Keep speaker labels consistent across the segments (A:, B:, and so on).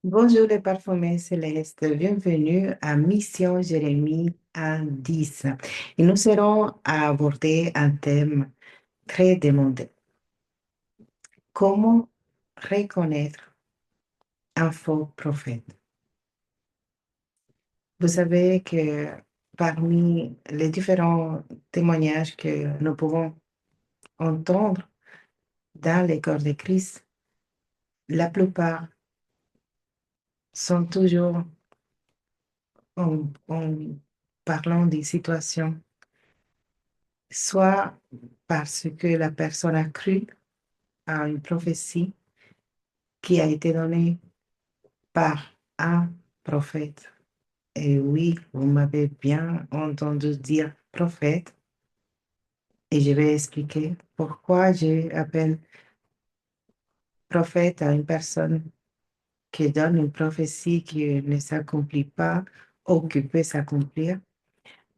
A: Bonjour les parfumés célestes, bienvenue à Mission Jérémie en 10. Et nous serons à aborder un thème très demandé. Comment reconnaître un faux prophète? Vous savez que parmi les différents témoignages que nous pouvons entendre dans les corps de Christ, la plupart sont toujours en parlant des situations soit parce que la personne a cru à une prophétie qui a été donnée par un prophète. Et oui, vous m'avez bien entendu dire prophète, et je vais expliquer pourquoi j'appelle prophète à une personne qui donne une prophétie qui ne s'accomplit pas ou qui peut s'accomplir,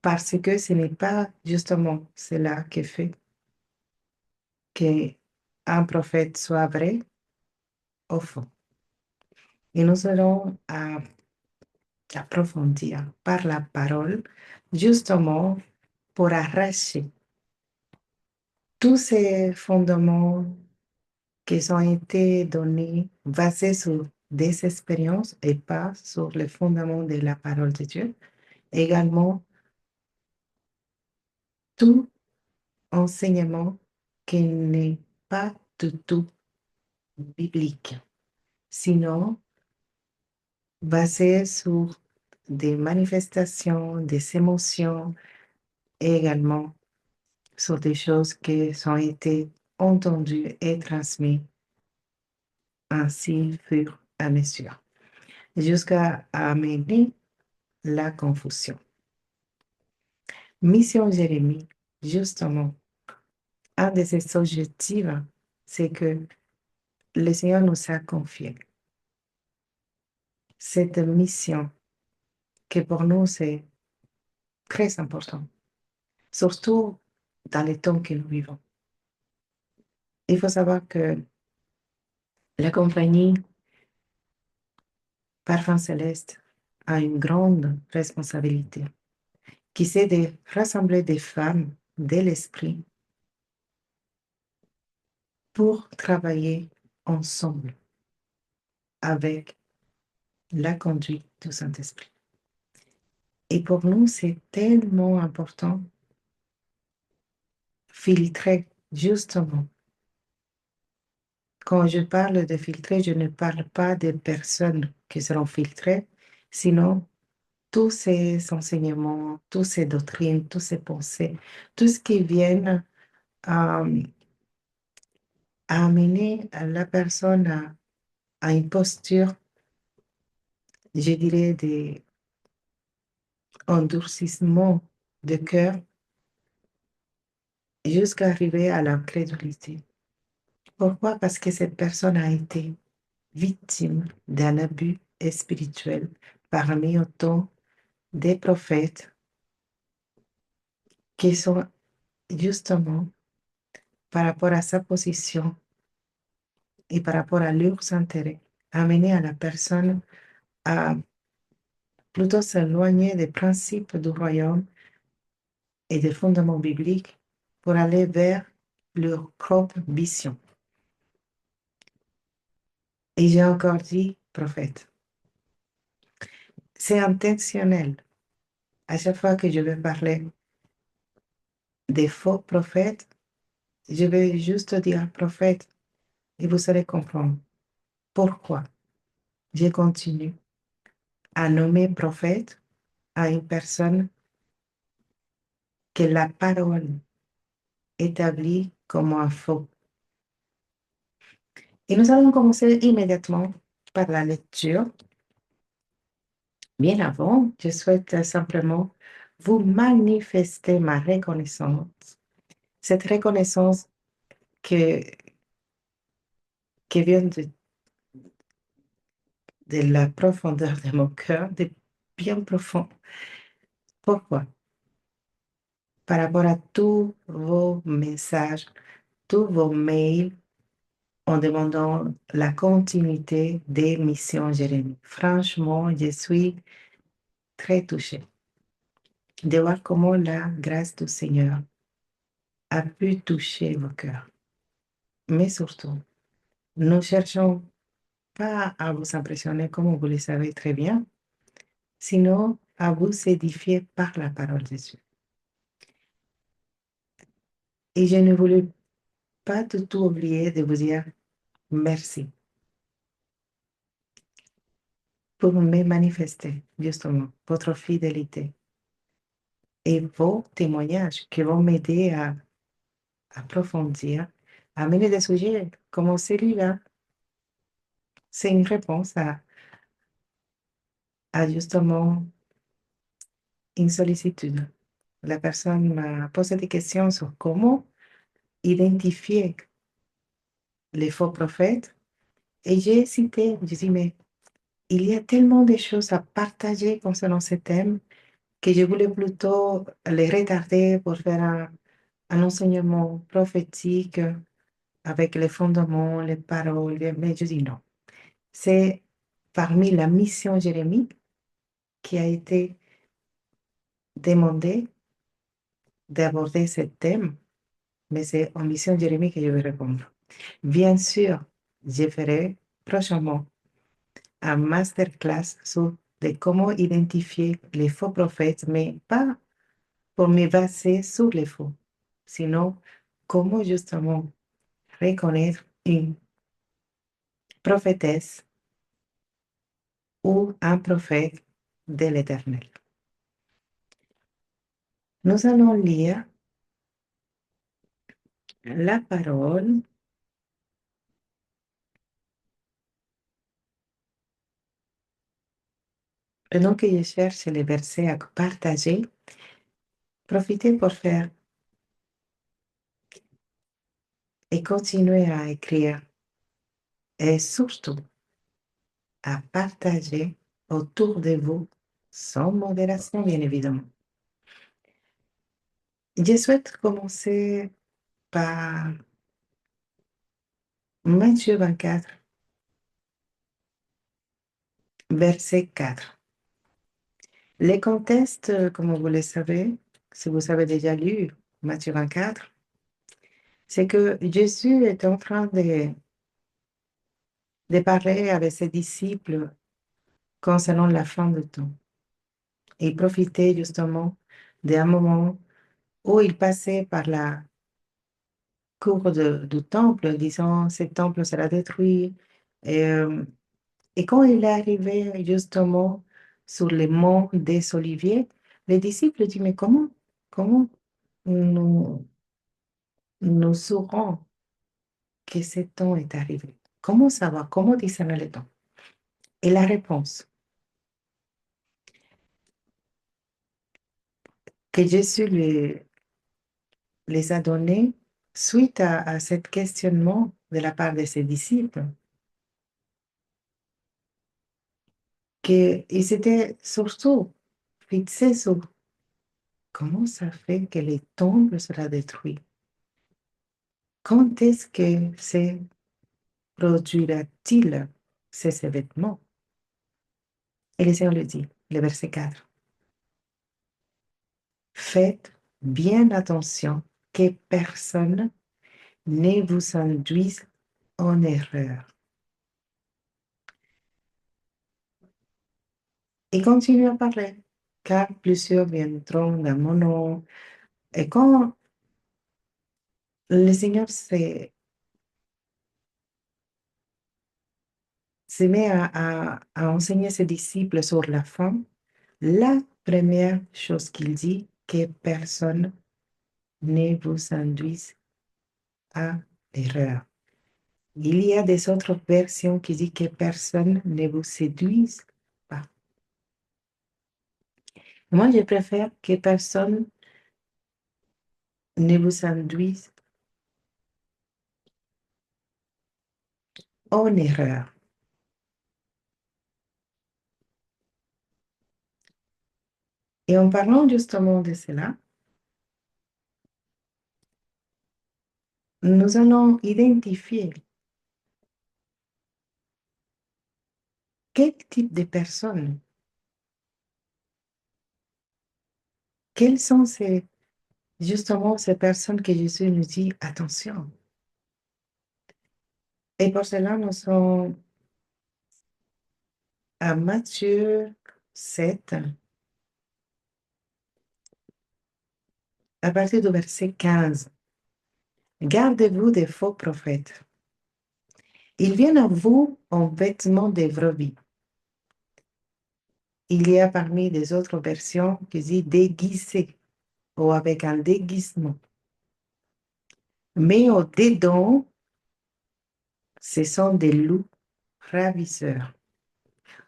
A: parce que ce n'est pas justement cela qui fait qu'un prophète soit vrai au fond. Et nous allons approfondir par la parole, justement pour arracher tous ces fondements qui ont été donnés, basés sur des expériences et pas sur les fondements de la parole de Dieu. Également, tout enseignement qui n'est pas du tout biblique, sinon basé sur des manifestations, des émotions et également sur des choses qui ont été entendues et transmises ainsi fur et à mesure, jusqu'à amener la confusion. Mission Jérémie, justement, un de ses objectifs, c'est que le Seigneur nous a confié cette mission qui pour nous c'est très important, surtout dans les temps que nous vivons. Il faut savoir que la compagnie Parfum Céleste a une grande responsabilité qui c'est de rassembler des femmes de l'esprit pour travailler ensemble avec la conduite du Saint-Esprit. Et pour nous, c'est tellement important filtrer, justement. Quand je parle de filtrer, je ne parle pas des personnes qui seront filtrées, sinon tous ces enseignements, toutes ces doctrines, toutes ces pensées, tout ce qui vient euh, amener la personne à une posture, je dirais, d'endurcissement de cœur jusqu'à arriver à l'incrédulité. Pourquoi? Parce que cette personne a été victime d'un abus spirituel parmi autant des prophètes qui sont justement par rapport à sa position et par rapport à leurs intérêts, amener à la personne à plutôt s'éloigner des principes du royaume et des fondements bibliques pour aller vers leur propre vision. Et j'ai encore dit prophète. C'est intentionnel. À chaque fois que je vais parler des faux prophètes, je vais juste dire prophète et vous allez comprendre pourquoi je continue à nommer prophète à une personne que la parole établit comme un faux. Et nous allons commencer immédiatement par la lecture. Bien avant, je souhaite simplement vous manifester ma reconnaissance. Cette reconnaissance que, qui vient de la profondeur de mon cœur, de bien profond. Pourquoi? Par rapport à tous vos messages, tous vos mails en demandant la continuité des missions Jérémie. Franchement, je suis très touchée de voir comment la grâce du Seigneur a pu toucher vos cœurs. Mais surtout, nous ne cherchons pas à vous impressionner comme vous le savez très bien, sinon à vous édifier par la parole de Dieu. Et je ne voulais pas du tout oublier de vous dire merci pour me manifester justement votre fidélité et vos témoignages qui vont m'aider à approfondir, à mener des sujets comme celui-là. C'est une réponse à justement une sollicitude. La personne m'a posé des questions sur comment identifier les faux prophètes et j'ai hésité. J'ai dit, mais il y a tellement de choses à partager concernant ce thème que je voulais plutôt les retarder pour faire un enseignement prophétique avec les fondements, les paroles, mais je dis non. C'est parmi la mission Jérémie qui a été demandé d'aborder ce thème, mais c'est en mission Jérémie que je vais répondre. Bien sûr, je ferai prochainement un masterclass sur de comment identifier les faux prophètes, mais pas pour me baser sur les faux, sinon comment justement reconnaître une prophétesse ou un prophète de l'Éternel. Nous allons lire la parole. Pendant que je cherche les versets à partager, profitez pour faire et continuer à écrire et surtout à partager autour de vous, sans modération bien évidemment. Je souhaite commencer par Matthieu 24, verset 4. Les contextes, comme vous le savez, si vous avez déjà lu Matthieu 24, c'est que Jésus est en train de parler avec ses disciples concernant la fin du temps. Il profitait justement d'un moment où il passait par la cour du temple, disant, ce temple sera détruit. Et, euh, et quand il est arrivé justement sur le mont des Oliviers, les disciples disent, mais comment nous, nous saurons que ce temps est arrivé? Comment savoir? Comment discerner le temps? Et la réponse que Jésus les a donnée suite à ce questionnement de la part de ses disciples, qu'ils s'étaient surtout fixés sur comment ça fait que le temple sera détruit. Quand est-ce que se produira-t-il ces événements? Et le Seigneur le dit, le verset 4. Faites bien attention que personne ne vous induise en erreur. Et continue à parler, car plusieurs viendront dans mon nom. Et quand le Seigneur se met à enseigner ses disciples sur la fin, la première chose qu'il dit, que personne ne vous induise à l'erreur. Il y a des autres versions qui disent que personne ne vous séduise pas. Moi, je préfère que personne ne vous induise en erreur. Et en parlant justement de cela, nous allons identifier quel type de personnes? Quelles sont justement ces personnes que Jésus nous dit, attention. Et pour cela, nous sommes à Matthieu 7, à partir du verset 15. Gardez-vous des faux prophètes. Ils viennent à vous en vêtements de brebis. Il y a parmi les autres versions qui dit déguisés ou avec un déguisement. Mais au-dedans, ce sont des loups ravisseurs.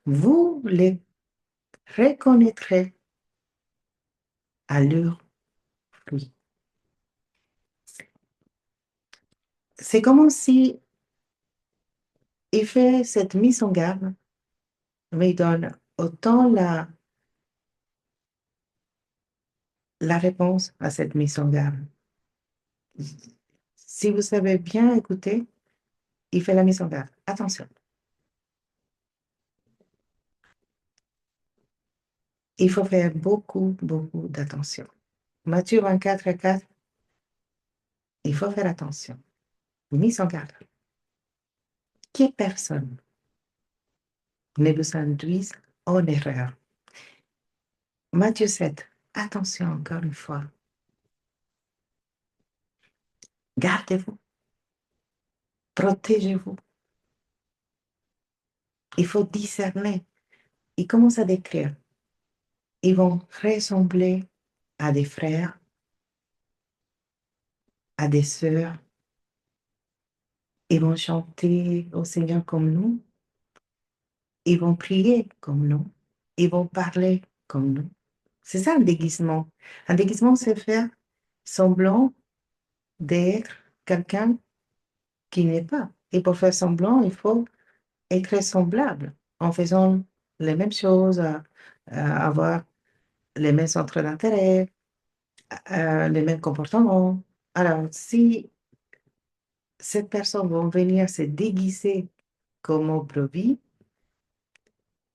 A: Vous les reconnaîtrez à leur fruit. C'est comme si il fait cette mise en garde, mais il donne autant la réponse à cette mise en garde. Si vous savez bien écouter, il fait la mise en garde. Attention. Il faut faire beaucoup, beaucoup d'attention. Matthieu 24, 4, il faut faire attention. Mise en garde. Que personne ne vous induise en erreur. Matthieu 7, attention encore une fois. Gardez-vous. Protégez-vous. Il faut discerner. Il commence à décrire. Ils vont ressembler à des frères, à des sœurs. Ils vont chanter au Seigneur comme nous. Ils vont prier comme nous. Ils vont parler comme nous. C'est ça un déguisement. Un déguisement, c'est faire semblant d'être quelqu'un qui n'est pas. Et pour faire semblant, il faut être semblable en faisant les mêmes choses, avoir les mêmes centres d'intérêt, les mêmes comportements. Alors, si cette personne va venir se déguiser comme brebis,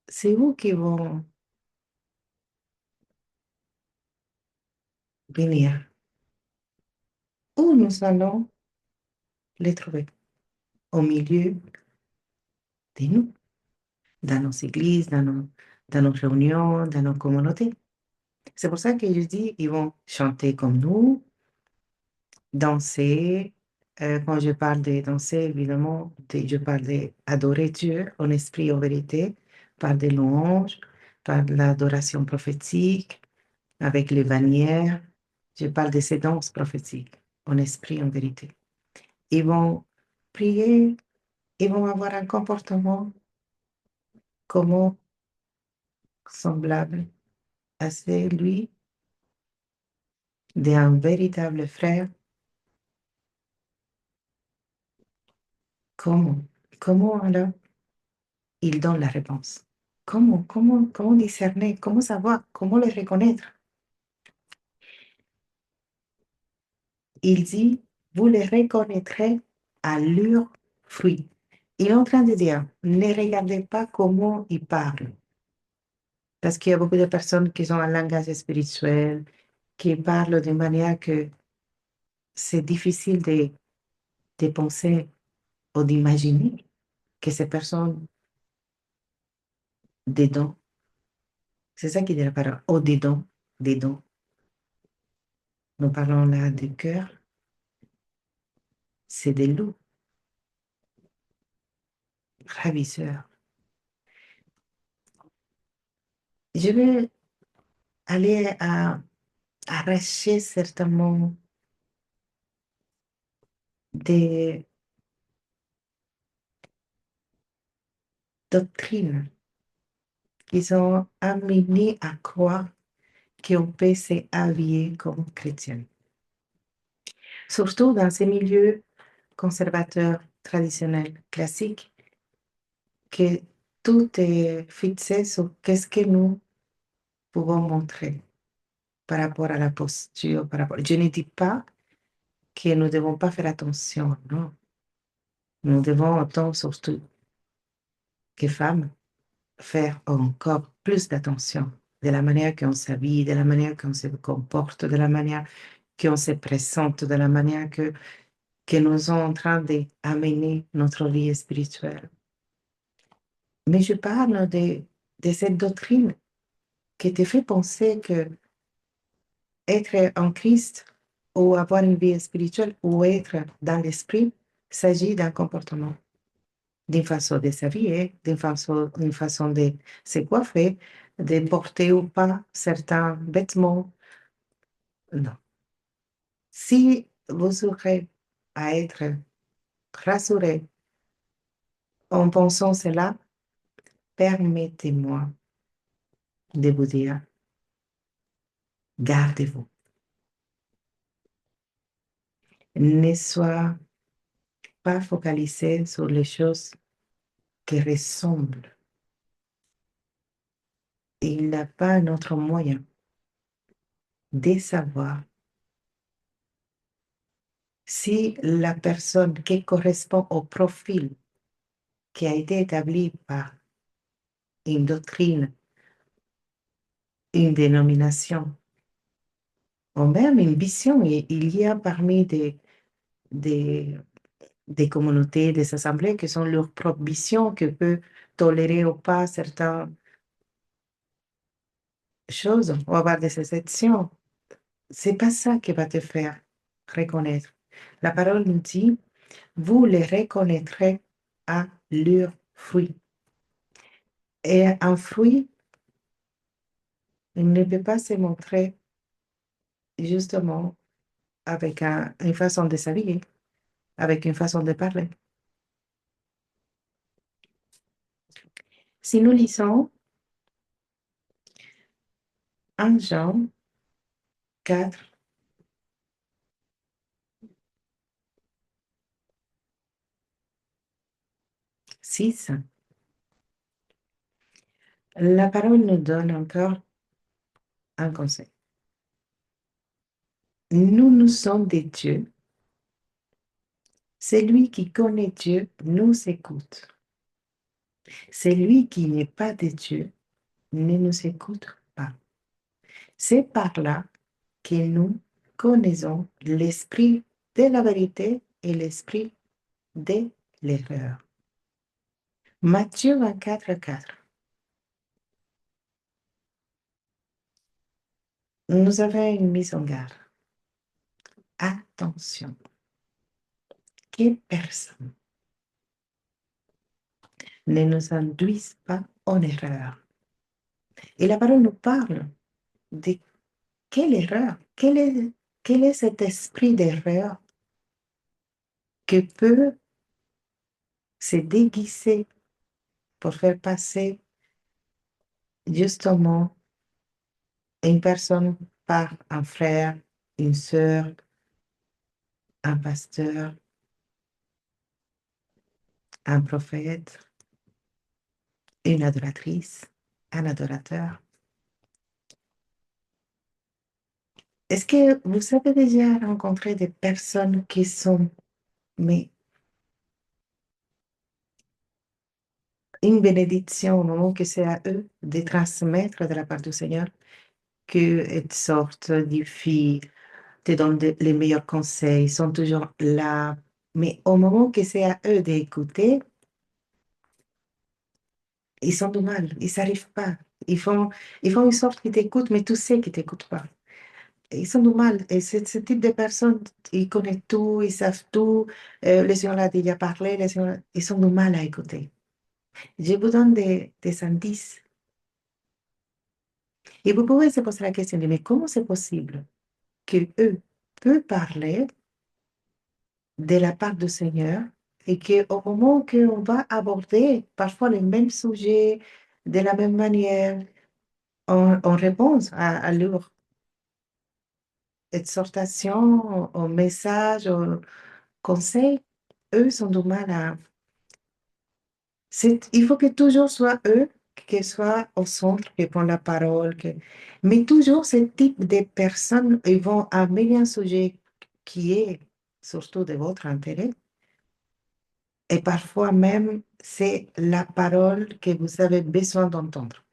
A: c'est vous qui vont venir. Où nous allons les trouver? Au milieu de nous, dans nos églises, dans nos réunions, dans nos communautés. C'est pour ça que je dis, ils vont chanter comme nous, danser. Quand je parle de danser, évidemment, je parle d'adorer Dieu en esprit et en vérité, par des louanges, par l'adoration prophétique, avec les bannières. Je parle de ces danses prophétiques, en esprit et en vérité. Ils vont prier, ils vont avoir un comportement comme semblable à celui d'un véritable frère. Comment? Comment alors il donne la réponse? Comment discerner? Comment savoir? Comment le reconnaître? Il dit, vous les reconnaîtrez à leurs fruits. Il est en train de dire, ne regardez pas comment ils parlent. Parce qu'il y a beaucoup de personnes qui ont un langage spirituel, qui parlent de manière que c'est difficile de penser ou d'imaginer que ces personnes dedans, c'est ça qui dit la parole, au dedans, dedans. Nous parlons là de cœur, c'est des loups ravisseurs. Je vais aller à arracher certainement des doctrines qui sont amenées à croire qu'on peut s'habiller comme chrétien. Surtout dans ces milieux conservateurs traditionnels classiques, que tout est fixé sur qu'est-ce que nous pouvons montrer par rapport à la posture. Je ne dis pas que nous ne devons pas faire attention, non. Nous devons, autant surtout que femmes, faire encore plus d'attention de la manière qu'on s'habille, de la manière qu'on se comporte, de la manière qu'on se présente, de la manière que nous sommes en train d'amener notre vie spirituelle. Mais je parle de cette doctrine qui te fait penser que être en Christ ou avoir une vie spirituelle ou être dans l'esprit s'agit d'un comportement, d'une façon de s'habiller, d'une façon de se coiffer, de porter ou pas certains vêtements. Non. Si vous aurez à être rassuré en pensant cela, permettez-moi de vous dire, gardez-vous. Ne soyez pas focalisé sur les choses qui ressemblent. Il n'y a pas un autre moyen de savoir si la personne qui correspond au profil qui a été établi par une doctrine, une dénomination, ou même une vision. Et il y a parmi des, des communautés, des assemblées qui sont leur propre vision, qui peut tolérer ou pas certaines choses ou avoir des exceptions. C'est pas ça qui va te faire reconnaître. La parole nous dit, vous les reconnaîtrez à leurs fruits. Et un fruit, il ne peut pas se montrer justement avec une façon de s'habiller, avec une façon de parler. Si nous lisons 1 Jean 4, 6, la parole nous donne encore un conseil. Nous sommes des dieux. Celui qui connaît Dieu nous écoute. Celui qui n'est pas de Dieu ne nous écoute pas. C'est par là que nous connaissons l'esprit de la vérité et l'esprit de l'erreur. Matthieu 24, 4. Nous avons une mise en garde. Attention, que personne ne nous induise pas en erreur. Et la parole nous parle de quelle erreur, quel est cet esprit d'erreur que peut se déguiser pour faire passer justement une personne par un frère, une sœur, un pasteur, un prophète, une adoratrice, un adorateur. Est-ce que vous avez déjà rencontré des personnes qui sont, mais une bénédiction au moment que c'est à eux de transmettre de la part du Seigneur, qu'elles sortent du fil, te donnent les meilleurs conseils, sont toujours là, mais au moment que c'est à eux d'écouter, ils sont du mal, ils n'arrivent pas. Ils font une sorte qu'ils t'écoutent, mais tu sais qu'ils ne t'écoutent pas. Ils sont du mal. Et ce type de personnes, ils connaissent tout, ils savent tout. Le Seigneur l'a déjà parlé, ils sont du mal à écouter. Je vous donne des indices. Et vous pouvez se poser la question de, mais comment c'est possible que eux peuvent parler de la part du Seigneur et qu'au moment qu'on va aborder parfois les mêmes sujets de la même manière, on répond à leur exhortation, au message, au conseil, eux sont du mal à... Il faut que toujours soit eux qui soient au centre, qui prennent la parole. Mais toujours ce type de personnes, ils vont amener un sujet qui est surtout de votre intérêt. Et parfois même, c'est la parole que vous avez besoin d'entendre.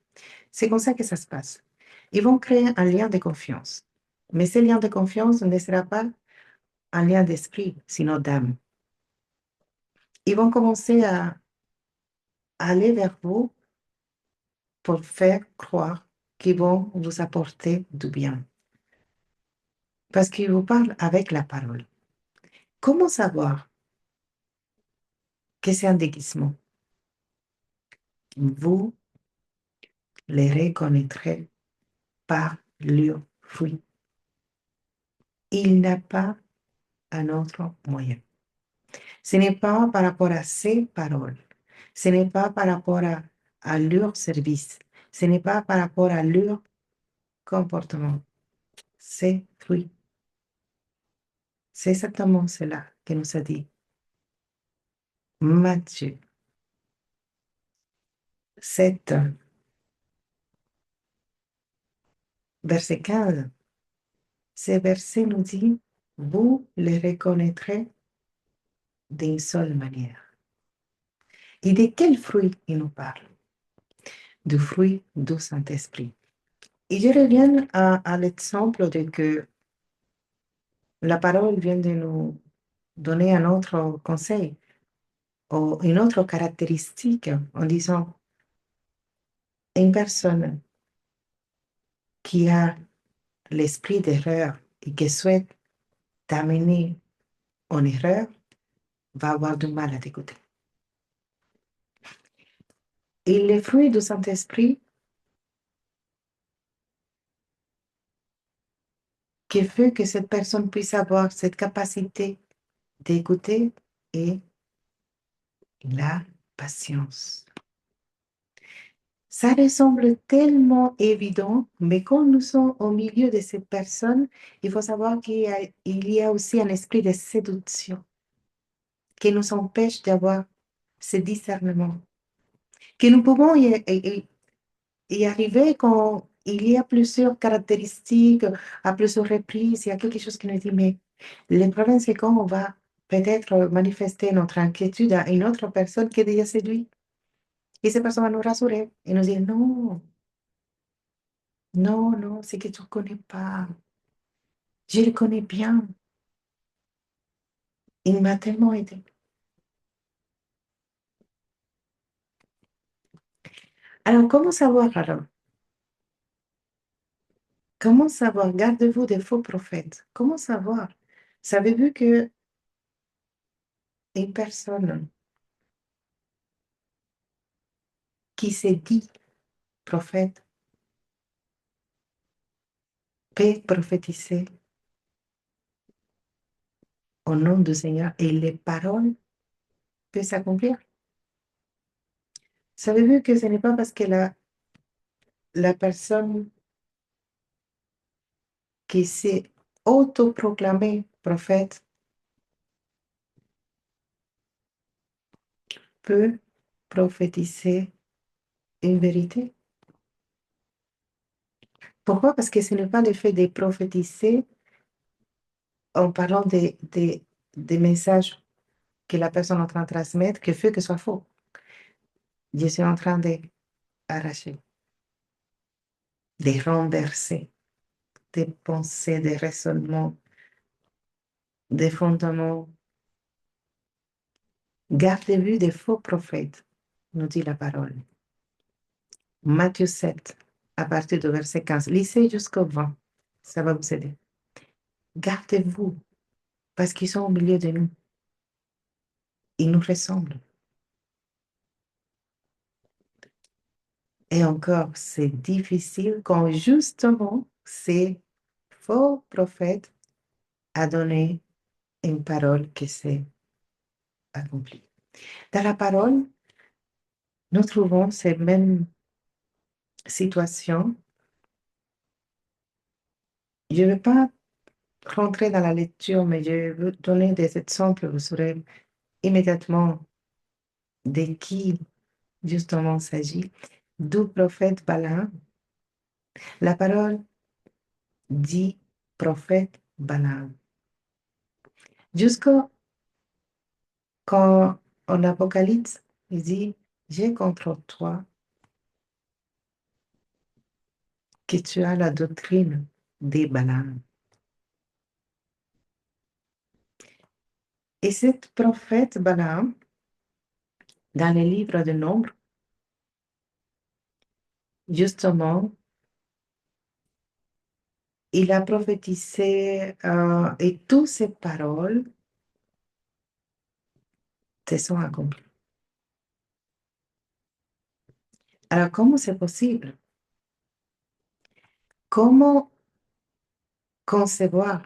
A: C'est comme ça que ça se passe. Ils vont créer un lien de confiance. Mais ce lien de confiance ne sera pas un lien d'esprit, sinon d'âme. Ils vont commencer à aller vers vous pour faire croire qu'ils vont vous apporter du bien. Parce qu'ils vous parlent avec la parole. Comment savoir que c'est un déguisement? Vous les reconnaîtrez par leurs fruits. Il n'y a pas un autre moyen. Ce n'est pas par rapport à ces paroles. Ce n'est pas par rapport à leur service. Ce n'est pas par rapport à leur comportement. C'est fruits. C'est exactement cela que nous a dit Matthieu 7, verset 15. Ce verset nous dit, vous les reconnaîtrez d'une seule manière. Et de quel fruit il nous parle? Du fruit du Saint-Esprit. Et je reviens à l'exemple de que la parole vient de nous donner un autre conseil ou une autre caractéristique en disant une personne qui a l'esprit d'erreur et qui souhaite t'amener en erreur va avoir du mal à t'écouter. Et les fruits du Saint-Esprit qui fait que cette personne puisse avoir cette capacité d'écouter et la patience. Ça ressemble tellement évident, mais quand nous sommes au milieu de cette personne, il faut savoir qu'il y a aussi un esprit de séduction qui nous empêche d'avoir ce discernement, que nous pouvons y arriver quand il y a plusieurs caractéristiques, à plusieurs reprises, il y a quelque chose qui nous dit, mais le problème, c'est quand on va peut-être manifester notre inquiétude à une autre personne qui est déjà séduite. Et cette personne va nous rassurer et nous dire, non, non, non, c'est que tu ne connais pas. Je le connais bien. Il m'a tellement aidé. Alors, comment savoir alors? Comment savoir? Gardez-vous des faux prophètes. Comment savoir? Savez-vous que une personne qui s'est dit prophète peut prophétiser au nom du Seigneur et les paroles peuvent s'accomplir? Savez-vous que ce n'est pas parce que la personne qui s'est autoproclamée prophète peut prophétiser une vérité? Pourquoi? Parce que ce n'est pas le fait de prophétiser en parlant des messages que la personne est en train de transmettre qui fait que ce soit faux. Je suis en train d'arracher, de renverser des pensées, des raisonnements, des fondements. Gardez-vous des faux prophètes, nous dit la parole. Matthieu 7, à partir du verset 15. Lisez jusqu'au 20, ça va vous aider. Gardez-vous, parce qu'ils sont au milieu de nous. Ils nous ressemblent. Et encore, c'est difficile quand justement ces faux prophètes a donné une parole qui s'est accomplie. Dans la parole, nous trouvons ces mêmes situations. Je ne vais pas rentrer dans la lecture, mais je vais vous donner des exemples. Vous saurez immédiatement de qui justement il s'agit. Du prophète Balaam. La parole dit prophète Balaam. Jusqu'au quand En Apocalypse, il dit, j'ai contre toi que tu as la doctrine des Balaam. Et cet prophète Balaam, dans les livres de Nombre, justement, il a prophétisé et toutes ses paroles se sont accomplies. Alors, comment c'est possible? Comment concevoir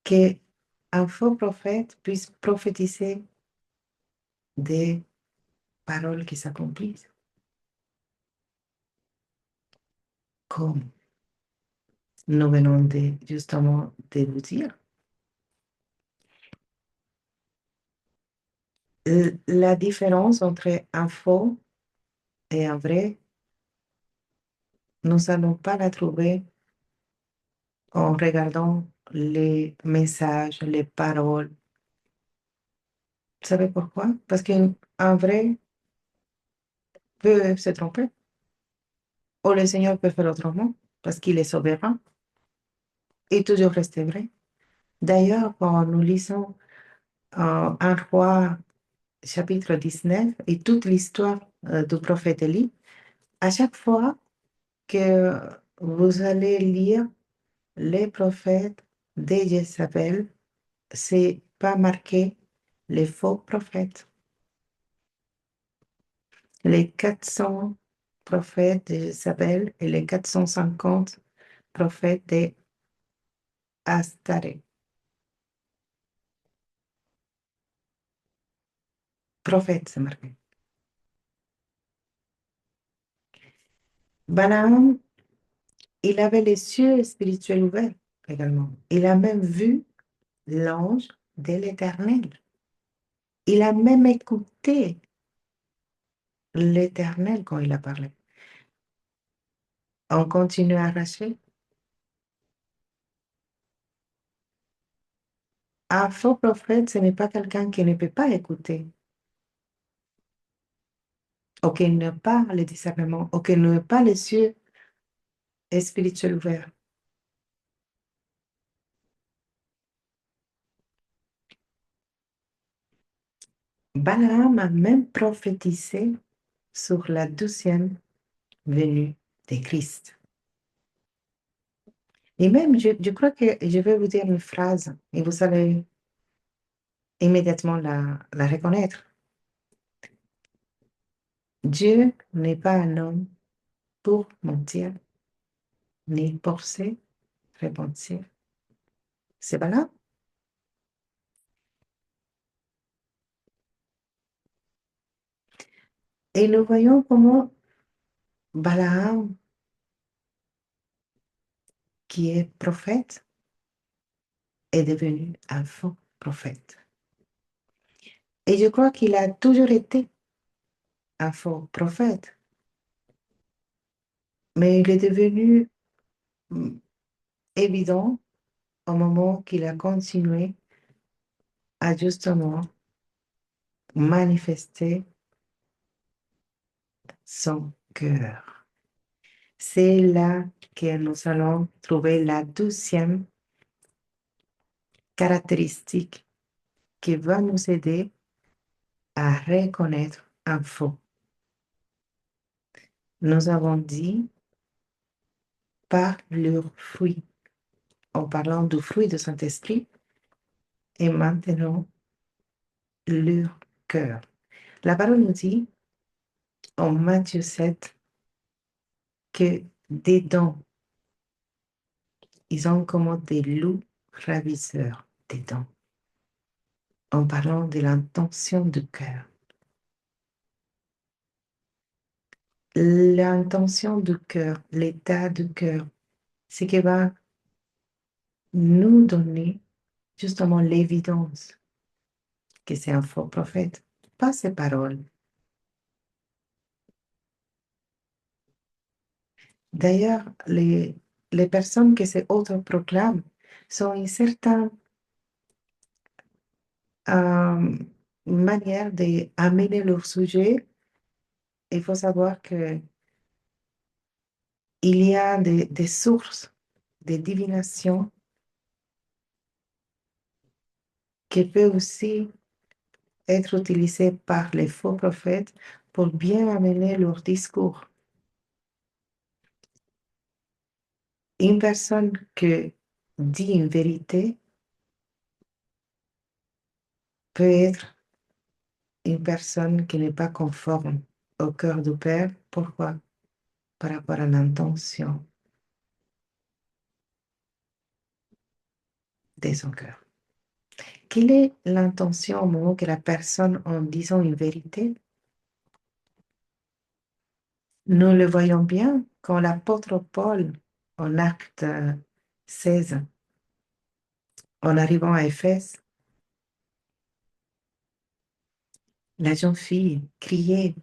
A: qu'un faux prophète puisse prophétiser des paroles qui s'accomplissent? Comme nous venons justement de vous dire. La différence entre un faux et un vrai, nous n'allons pas la trouver en regardant les messages, les paroles. Vous savez pourquoi? Parce qu'un vrai peut se tromper, ou le Seigneur peut faire autrement, parce qu'il est souverain et toujours rester vrai. D'ailleurs, quand nous lisons 1 Roi chapitre 19 et toute l'histoire du prophète Élie, à chaque fois que vous allez lire les prophètes de Jézabel, c'est pas marqué les faux prophètes. Les 400 prophètes de Jézabel et les 450 prophètes de Astaré. Prophète, c'est marqué. Balaam, il avait les cieux spirituels ouverts également. Il a même vu l'ange de l'Éternel. Il a même écouté l'Éternel quand il a parlé. On continue à arracher. Un faux prophète, ce n'est pas quelqu'un qui ne peut pas écouter, ou qui n'a pas le discernement, ou qui n'a pas les yeux spirituels ouverts. Balaam a même prophétisé sur la 12e venue de Christ. Et même, je crois que je vais vous dire une phrase et vous allez immédiatement la reconnaître. Dieu n'est pas un homme pour mentir, ni pour se repentir. C'est Balaam. Et nous voyons comment Balaam, qui est prophète, est devenu un faux prophète. Et je crois qu'il a toujours été un faux prophète, mais il est devenu évident au moment qu'il a continué à justement manifester son cœur. C'est là que nous allons trouver la 12e caractéristique qui va nous aider à reconnaître un faux. Nous avons dit par leurs fruits, en parlant du fruit du Saint-Esprit, et maintenant leur cœur. La parole nous dit en Matthieu 7 que dedans, ils ont comme des loups ravisseurs dedans, en parlant de l'intention du cœur. L'intention du cœur, l'état du cœur, c'est qui va nous donner justement l'évidence que c'est un faux prophète, pas ses paroles. D'ailleurs, les personnes qui se autoproclament sont une certaine euh, manière d'amener leur sujet. Il faut savoir que il y a des sources de divination qui peuvent aussi être utilisées par les faux prophètes pour bien amener leur discours. Une personne qui dit une vérité peut être une personne qui n'est pas conforme au cœur du Père. Pourquoi? Par rapport à l'intention de son cœur. Quelle est l'intention au moment que la personne, en disant une vérité, nous le voyons bien quand l'apôtre Paul, en acte 16, en arrivant à Éphèse, la jeune fille criait,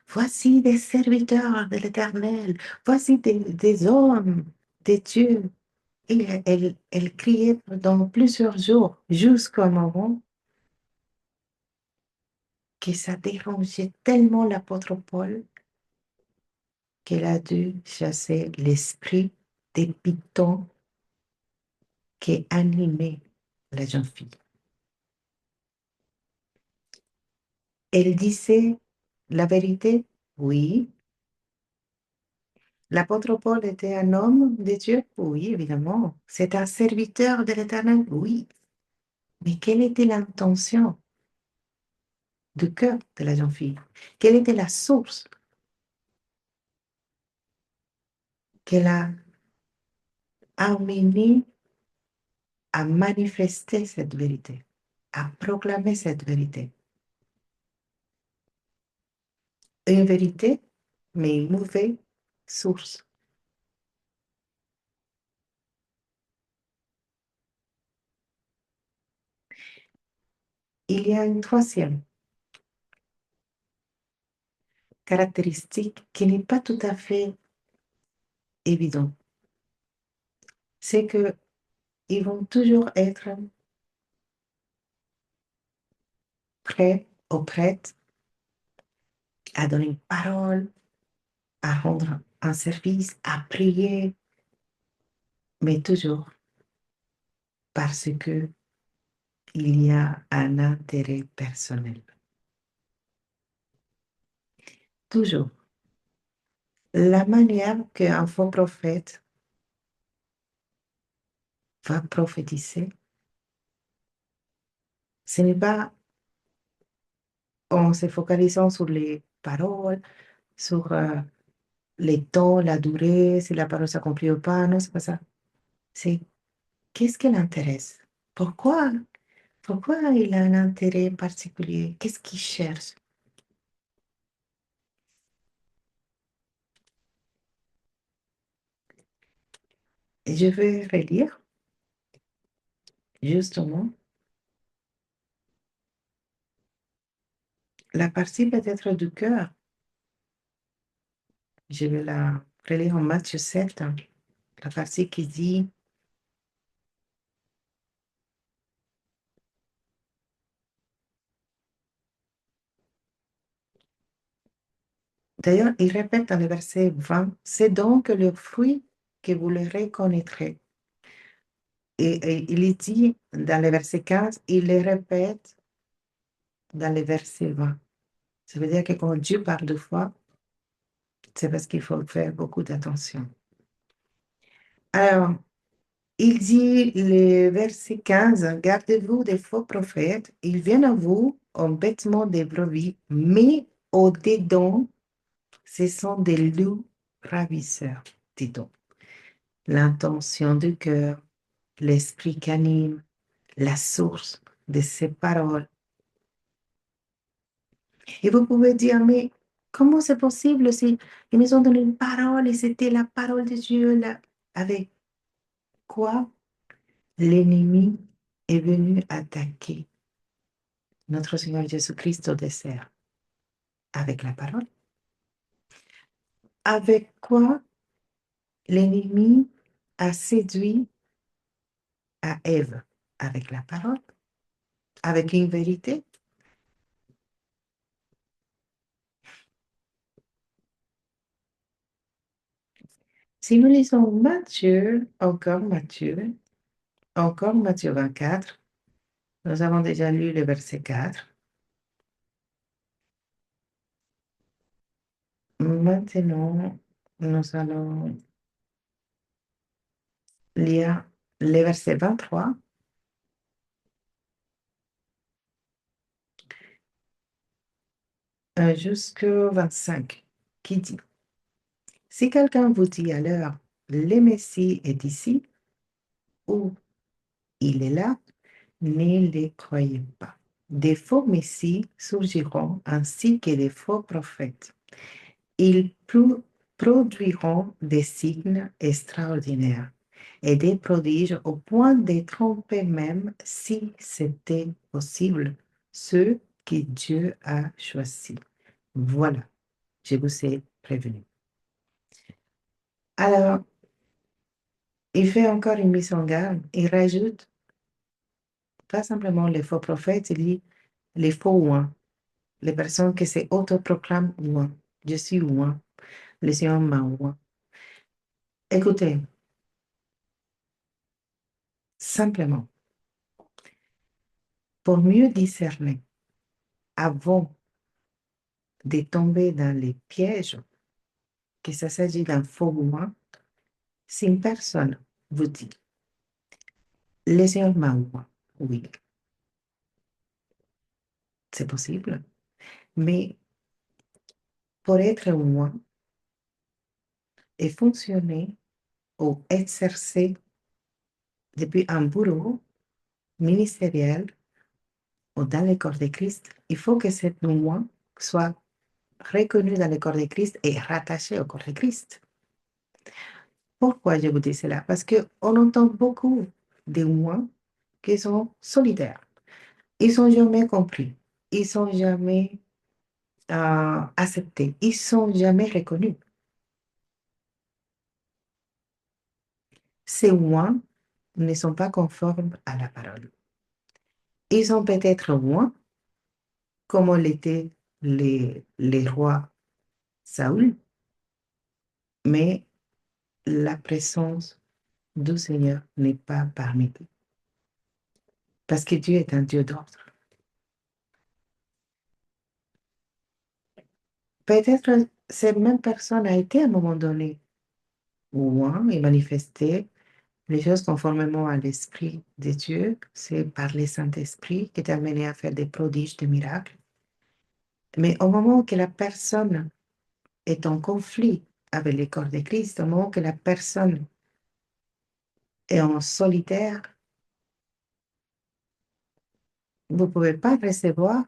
A: voici des serviteurs de l'Éternel, voici des hommes de Dieu. Et elle criait pendant plusieurs jours, jusqu'au moment que ça dérangeait tellement l'apôtre Paul qu'elle a dû chasser l'esprit des pitons qui animait la jeune fille. Elle disait la vérité, oui. L'apôtre Paul était un homme de Dieu, oui, évidemment. C'est un serviteur de l'Éternel, oui. Mais quelle était l'intention du cœur de la jeune fille? Quelle était la source qu'elle a amenée à manifester cette vérité, à proclamer cette vérité? Une vérité, mais une mauvaise source. Il y a une troisième caractéristique qui n'est pas tout à fait évidente. C'est que ils vont toujours être prêts ou prêtes à donner une parole, à rendre un service, à prier, mais toujours parce que il y a un intérêt personnel. Toujours. La manière qu'un faux prophète va prophétiser, ce n'est pas en se focalisant sur les paroles, sur les temps, la durée, si la parole s'accomplit ou pas, non, c'est pas ça. C'est qu'est-ce qui l'intéresse? Pourquoi? Pourquoi il a un intérêt particulier? Qu'est-ce qu'il cherche? Et je vais relire justement la partie peut-être du cœur. Je vais la relire en Matthieu 7, la partie qui dit, d'ailleurs, il répète dans le verset 20, c'est donc le fruit que vous le reconnaîtrez. Et il dit dans le verset 15, il le répète dans le verset 20. Ça veut dire que quand Dieu parle deux fois, c'est parce qu'il faut faire beaucoup d'attention. Alors, il dit, le verset 15, gardez-vous des faux prophètes, ils viennent à vous en vêtements de brebis, mais au-dedans, ce sont des loups ravisseurs, dit-on. L'intention du cœur, l'esprit qui anime, la source de ces paroles. Et vous pouvez dire, mais comment c'est possible si ils nous ont donné une parole et c'était la parole de Dieu là? Avec quoi l'ennemi est venu attaquer notre Seigneur Jésus-Christ au dessert? Avec la parole. Avec quoi l'ennemi a séduit à Ève? Avec la parole. avec une vérité. Si nous lisons encore Matthieu 24, nous avons déjà lu le verset 4. Maintenant, nous allons lire le verset 23 jusqu'au 25, qui dit, si quelqu'un vous dit alors, le Messie est ici, ou il est là, ne les croyez pas. Des faux messies surgiront ainsi que des faux prophètes. Ils produiront des signes extraordinaires et des prodiges au point de tromper même, si c'était possible, ceux que Dieu a choisis. Voilà, je vous ai prévenu. Alors, il fait encore une mise en garde. Il rajoute pas simplement les faux prophètes, il dit les faux oins, les personnes qui se autoproclament oins. Je suis oint, le Seigneur m'a oint. Écoutez, simplement, pour mieux discerner, avant de tomber dans les pièges, que ça s'agit d'un faux oint, si une personne vous dit, le Seigneur m'a oint, oui, c'est possible, mais pour être oint et fonctionner ou exercer depuis un bureau ministériel ou dans le corps de Christ, il faut que cette loi soit reconnue dans le corps de Christ et rattachée au corps de Christ. Pourquoi je vous dis cela? Parce qu'on entend beaucoup de moi qui sont solidaires. Ils sont jamais compris. Ils sont jamais acceptés. Ils sont jamais reconnus. Ces moi ne sont pas conformes à la parole. Ils sont peut-être moi, comme l'étaient les rois Saül, mais la présence du Seigneur n'est pas parmi eux. Parce que Dieu est un Dieu d'ordre. Peut-être cette même personne a été à un moment donné loin et manifesté les choses conformément à l'Esprit de Dieu. C'est par le Saint-Esprit qui t'a amené à faire des prodiges, des miracles. Mais au moment que la personne est en conflit avec le corps de Christ, au moment que la personne est en solitaire, vous ne pouvez pas recevoir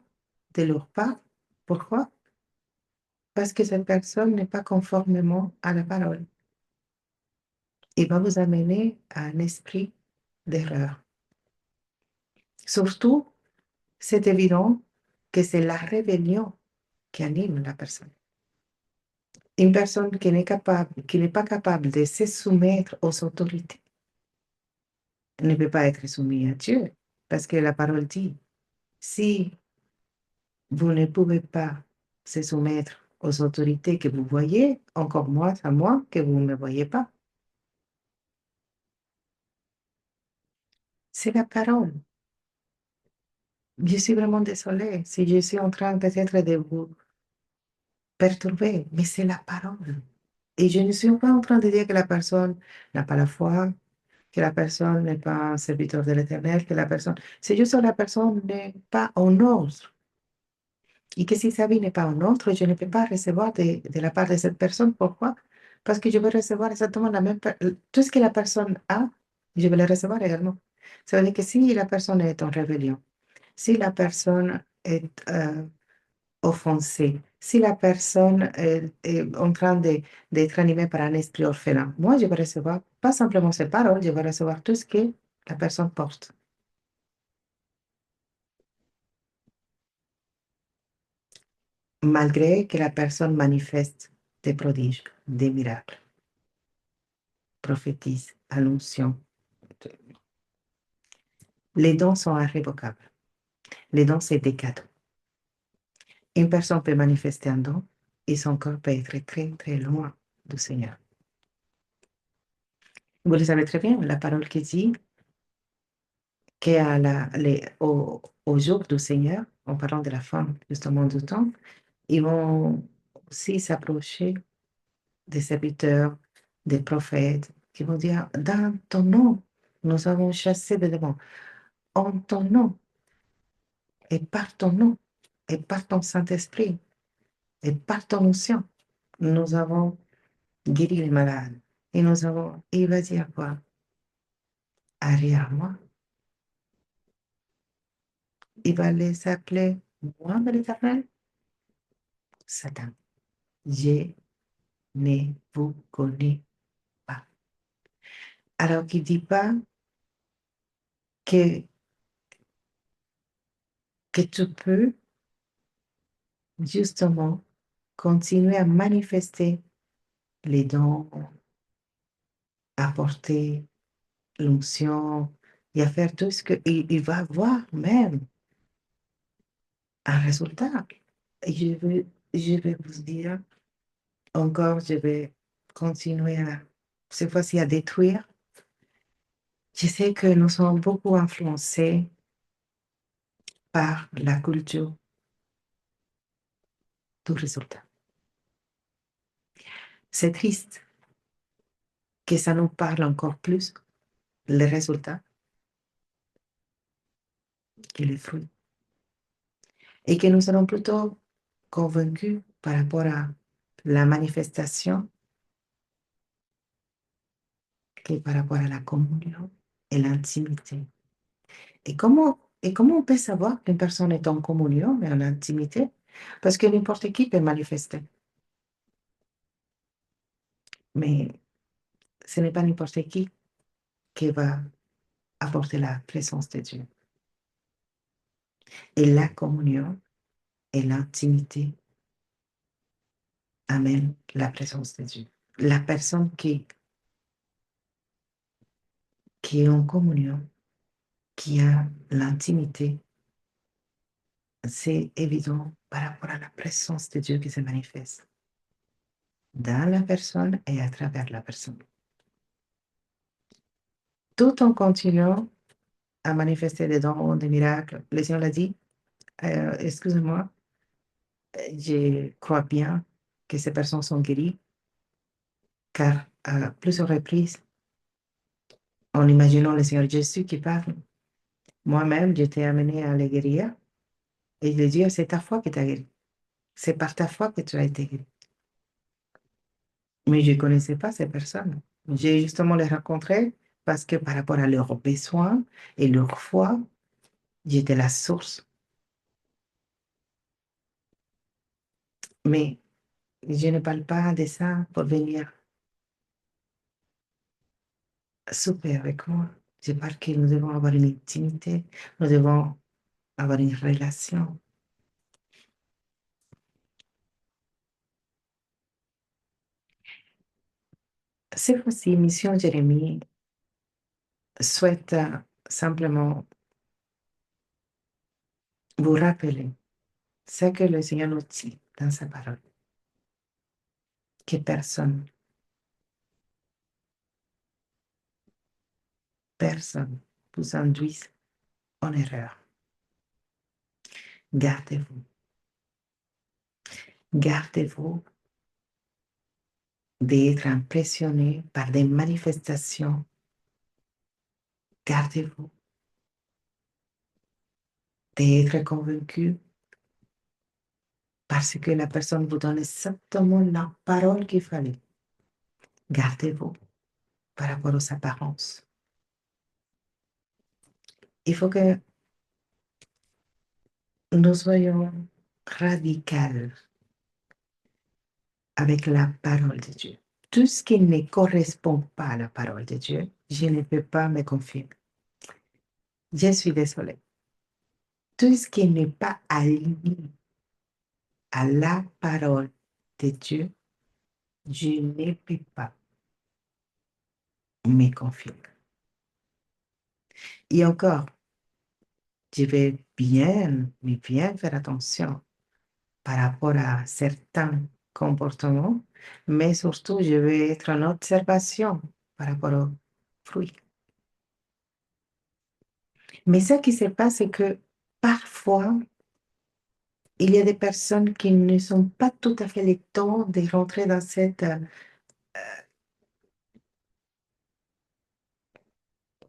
A: de leur part. Pourquoi? Parce que cette personne n'est pas conformément à la parole. Il va vous amener à un esprit d'erreur. Surtout, c'est évident que c'est la rébellion qui anime la personne. Une personne qui n'est pas capable de se soumettre aux autorités ne peut pas être soumise à Dieu. Parce que la parole dit, si vous ne pouvez pas se soumettre aux autorités que vous voyez, encore moins à moi que vous ne me voyez pas. C'est la parole. Je suis vraiment désolée si je suis en train peut-être de vous perturber, mais c'est la parole. Et je ne suis pas en train de dire que la personne n'a pas la foi, que la personne n'est pas un serviteur de l'Éternel, que la personne... C'est juste que la personne n'est pas en ordre. Et que si sa vie n'est pas en ordre, je ne peux pas recevoir de la part de cette personne. Pourquoi? Parce que je veux recevoir exactement la même... Tout ce que la personne a, je vais le recevoir également. Ça veut dire que si la personne est en rébellion, si la personne est offensée, si la personne est en train d'être animée par un esprit orphelin, moi, je vais recevoir pas simplement ces paroles, je vais recevoir tout ce que la personne porte. Malgré que la personne manifeste des prodiges, des miracles, prophétise, annonce, les dons sont irrévocables. Les dons, c'est des cadeaux. Une personne peut manifester un don et son corps peut être très, très loin du Seigneur. Vous le savez très bien, la parole qui dit qu'au jour du Seigneur, en parlant de la femme justement du temps, ils vont aussi s'approcher des serviteurs, des prophètes, qui vont dire, dans ton nom, nous avons chassé des démons. En ton nom, et par ton nom, et par ton Saint-Esprit, et par ton onction, nous avons guéri les malades. Et il va dire quoi? Arrière moi. Il va les appeler, moi, de l'Éternel, Satan. Je ne vous connais pas. Alors qu'il ne dit pas que, que tu peux justement continuer à manifester les dons, apporter l'onction et à faire tout ce qu'il va avoir même un résultat. Et je vais vous dire, encore, je vais continuer cette fois-ci à détruire. Je sais que nous sommes beaucoup influencés par la culture du résultat. C'est triste que ça nous parle encore plus, les résultats, que les fruits. Et que nous serons plutôt convaincus par rapport à la manifestation que par rapport à la communion et l'intimité. Et comment on peut savoir qu'une personne est en communion et en intimité? Parce que n'importe qui peut manifester. Mais ce n'est pas n'importe qui va apporter la présence de Dieu. Et la communion et l'intimité amènent la présence de Dieu. La personne qui est en communion, qui a l'intimité, c'est évident par rapport à la présence de Dieu qui se manifeste dans la personne et à travers la personne. Tout en continuant à manifester des dons, des miracles, le Seigneur l'a dit, excusez-moi, je crois bien que ces personnes sont guéries, car à plusieurs reprises, en imaginant le Seigneur Jésus qui parle, moi-même, j'étais amenée à les guérir, et de dire, c'est ta foi qui t'a guéri. C'est par ta foi que tu as été guéri. Mais je ne connaissais pas ces personnes. J'ai justement les rencontrées parce que par rapport à leurs besoins et leur foi, j'étais la source. Mais je ne parle pas de ça pour venir souper avec moi. Je parle que nous devons avoir une intimité, nous devons avoir une relation. Cette fois-ci, Mission Jérémie souhaite simplement vous rappeler ce que le Seigneur nous dit dans sa parole, que personne vous induise en erreur. Gardez-vous, gardez-vous d'être impressionné par des manifestations. Gardez-vous d'être convaincu parce que la personne vous donne exactement la parole qu'il fallait. Gardez-vous par rapport aux apparences. Il faut que nous soyons radicaux avec la parole de Dieu. Tout ce qui ne correspond pas à la parole de Dieu, je ne peux pas me confier. Je suis désolée. Tout ce qui n'est pas aligné à la parole de Dieu, je ne peux pas me confier. Et encore, je vais mais bien faire attention par rapport à certains comportements, mais surtout, je vais être en observation par rapport aux fruits. Mais ce qui se passe, c'est que parfois, il y a des personnes qui ne sont pas tout à fait le temps de rentrer dans cette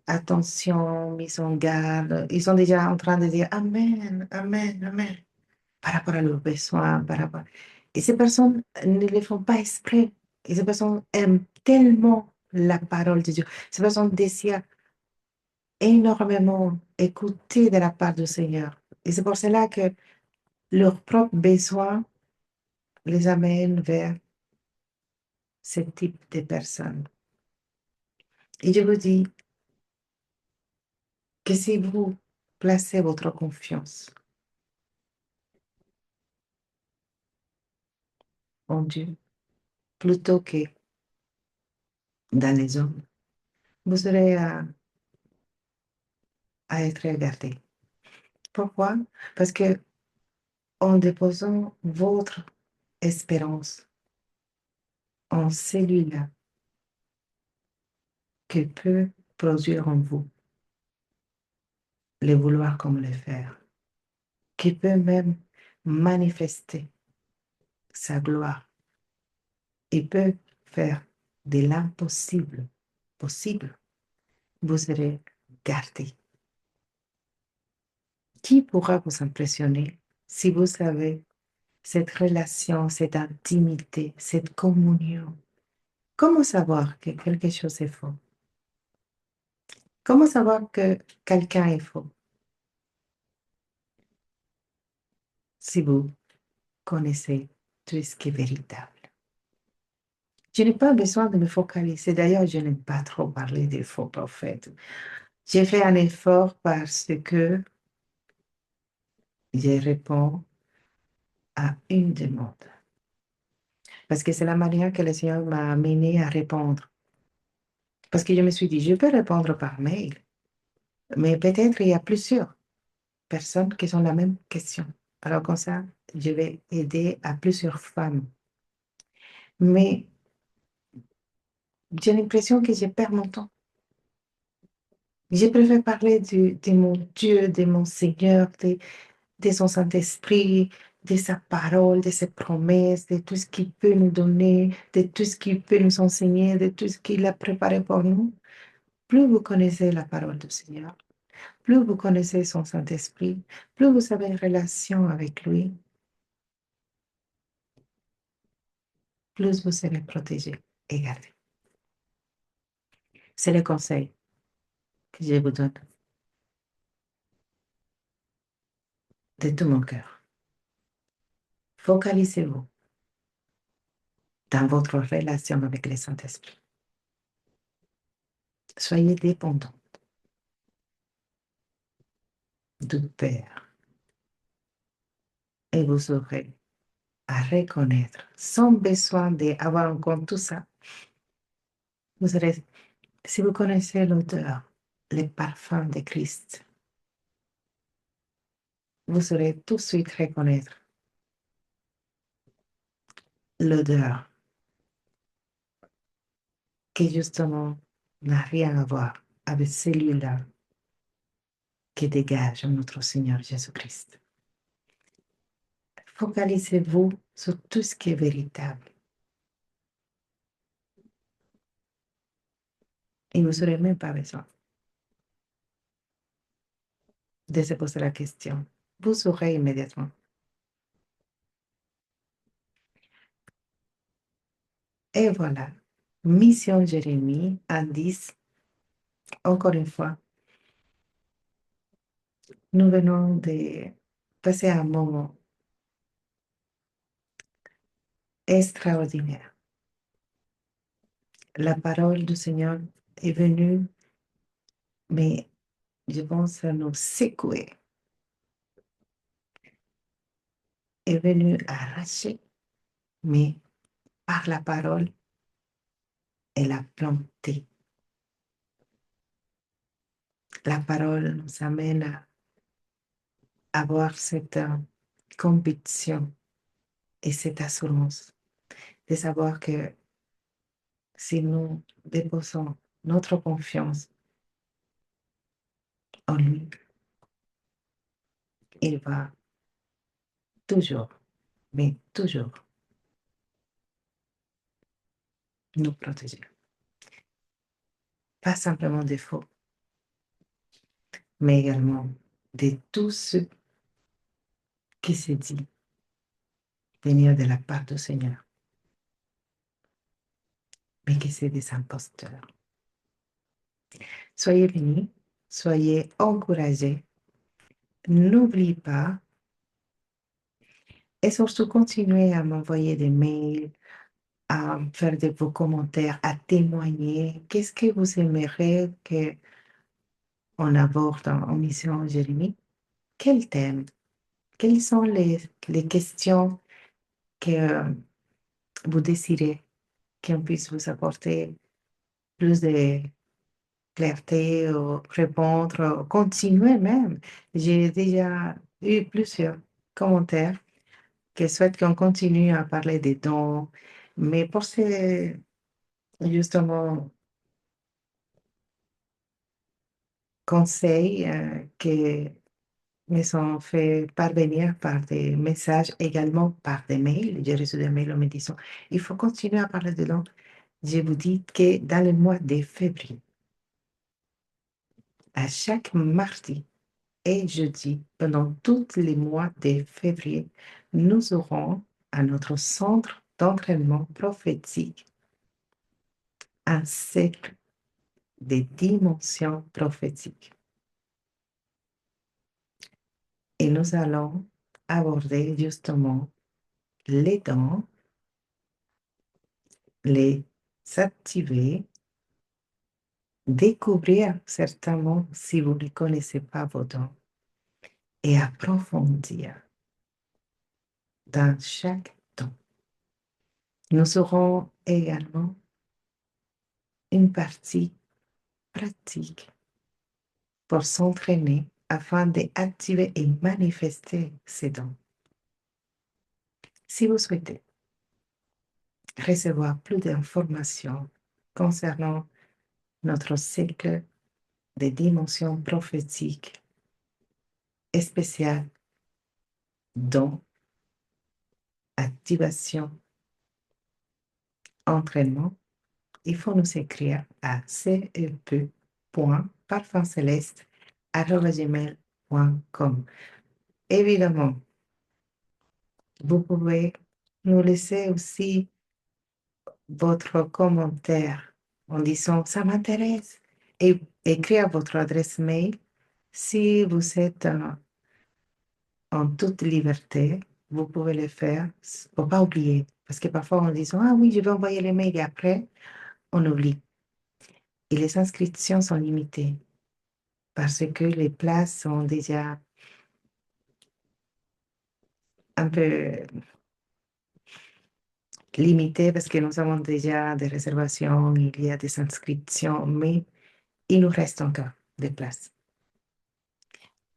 A: attention, mise en garde. Ils sont déjà en train de dire Amen, Amen, Amen, par rapport à leurs besoins, par rapport. Et ces personnes ne le font pas exprès. Et ces personnes aiment tellement la parole de Dieu. Ces personnes désirent énormément écouter de la part du Seigneur. Et c'est pour cela que leurs propres besoins les amènent vers ce type de personnes. Et je vous dis que si vous placez votre confiance en Dieu plutôt que dans les hommes, vous aurez à être regardé. Pourquoi? Parce que en déposant votre espérance en celui-là que peut produire en vous le vouloir comme le faire, qui peut même manifester sa gloire et peut faire de l'impossible possible, vous serez gardé. Qui pourra vous impressionner si vous savez cette relation, cette intimité, cette communion? Comment savoir que quelque chose est faux? Comment savoir que quelqu'un est faux? Si vous connaissez tout ce qui est véritable. Je n'ai pas besoin de me focaliser. D'ailleurs, je n'aime pas trop parler des faux prophètes. J'ai fait un effort parce que je réponds à une demande. Parce que c'est la manière que le Seigneur m'a amené à répondre. Parce que je me suis dit, je peux répondre par mail, mais peut-être il y a plusieurs personnes qui ont la même question. Alors comme ça, je vais aider à plusieurs femmes. Mais j'ai l'impression que je perds mon temps. Je préfère parler de mon Dieu, de mon Seigneur, de son Saint-Esprit, de sa parole, de ses promesses, de tout ce qu'il peut nous donner, de tout ce qu'il peut nous enseigner, de tout ce qu'il a préparé pour nous. Plus vous connaissez la parole du Seigneur, plus vous connaissez son Saint-Esprit, plus vous avez une relation avec lui, plus vous serez protégé et gardé. C'est le conseil que je vous donne de tout mon cœur. Focalisez-vous dans votre relation avec le Saint-Esprit. Soyez dépendant du Père et vous aurez à reconnaître sans besoin d'avoir en compte tout ça. Vous aurez, si vous connaissez l'odeur, le parfum de Christ, vous saurez tout de suite reconnaître l'odeur qui justement n'a rien à voir avec celui-là qui dégage notre Seigneur Jésus-Christ. Focalisez-vous sur tout ce qui est véritable et vous n'aurez même pas besoin de se poser la question. Vous saurez immédiatement. Et voilà, Mission Jérémie, indice, encore une fois, nous venons de passer un moment extraordinaire. La parole du Seigneur est venue, mais je pense à nous secouer, est venue arracher, mais par la parole, elle a planté. La parole nous amène avoir cette conviction et cette assurance de savoir que si nous déposons notre confiance en lui, il va toujours, mais toujours nous protéger. Pas simplement des faux, mais également de tout ce qui se dit venir de la part du Seigneur, mais que c'est des imposteurs. Soyez bénis, soyez encouragés, n'oubliez pas et surtout continuez à m'envoyer des mails, à faire de vos commentaires, à témoigner. Qu'est-ce que vous aimeriez qu'on aborde en mission Jérémie? Quel thème? Quelles sont les questions que vous désirez qu'on puisse vous apporter plus de clarté ou répondre, ou continuer même? J'ai déjà eu plusieurs commentaires qui souhaitent qu'on continue à parler des dons, mais pour ces, justement, conseils qui me sont faits parvenir par des messages, également par des mails. J'ai reçu des mails en me disant, il faut continuer à parler de dons. Je vous dis que dans le mois de février, à chaque mardi et jeudi, pendant tous les mois de février, nous aurons à notre centre d'entraînement prophétique un cycle des dimensions prophétiques. Et nous allons aborder justement les dons, les activer, découvrir certainement si vous ne connaissez pas vos dons et approfondir dans chaque don. Nous aurons également une partie pratique pour s'entraîner afin d'activer et manifester ces dons. Si vous souhaitez recevoir plus d'informations concernant notre cycle des dimensions prophétiques spéciales, dont activation, entraînement, il faut nous écrire à cep.parfumceleste@gmail.com. Évidemment, vous pouvez nous laisser aussi votre commentaire en disant ça m'intéresse et écrire votre adresse mail si vous êtes en toute liberté. Vous pouvez le faire. Il ne faut pas oublier. Parce que parfois, on dit, ah oui, je vais envoyer les mails et après, on oublie. Et les inscriptions sont limitées parce que les places sont déjà un peu limitées parce que nous avons déjà des réservations, il y a des inscriptions, mais il nous reste encore des places.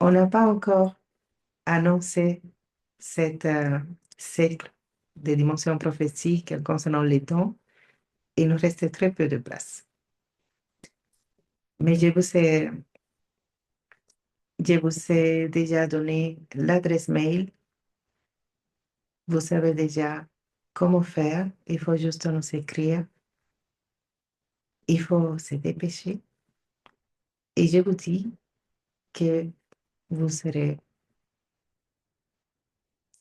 A: On n'a pas encore annoncé cette cycle de dimensions prophétiques concernant les dons. Il nous reste très peu de place. Mais je vous ai déjà donné l'adresse mail. Vous savez déjà comment faire. Il faut juste nous écrire. Il faut se dépêcher. Et je vous dis que vous serez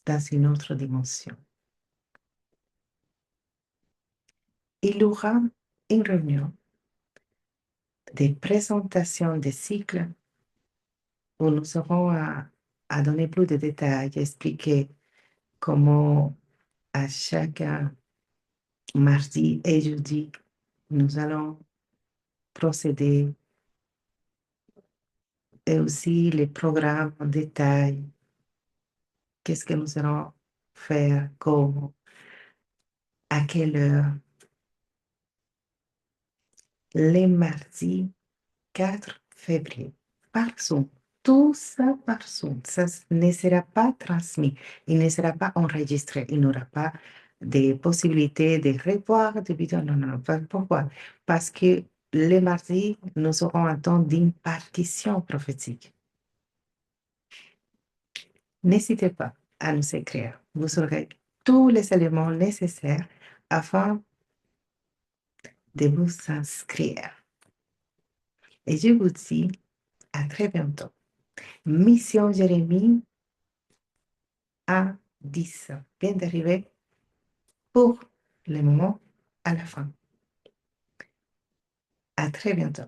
A: dans une autre dimension. Il y aura une réunion de présentation des cycles où nous aurons à donner plus de détails, expliquer comment à chaque mardi et jeudi, nous allons procéder et aussi les programmes en détail, qu'est-ce que nous allons faire, comment, à quelle heure. Les mardis 4 février, par Zoom. tout ça par Zoom. Ça ne sera pas transmis. Il ne sera pas enregistré. Il n'aura pas de possibilité de revoir des vidéos. Non, non, non. Pourquoi? Parce que le mardi, nous aurons un temps d'impartition prophétique. N'hésitez pas à nous écrire. Vous aurez tous les éléments nécessaires afin de vous inscrire. Et je vous dis à très bientôt. Mission Jérémie à 10. Bien d'arriver pour le moment à la fin. À très bientôt.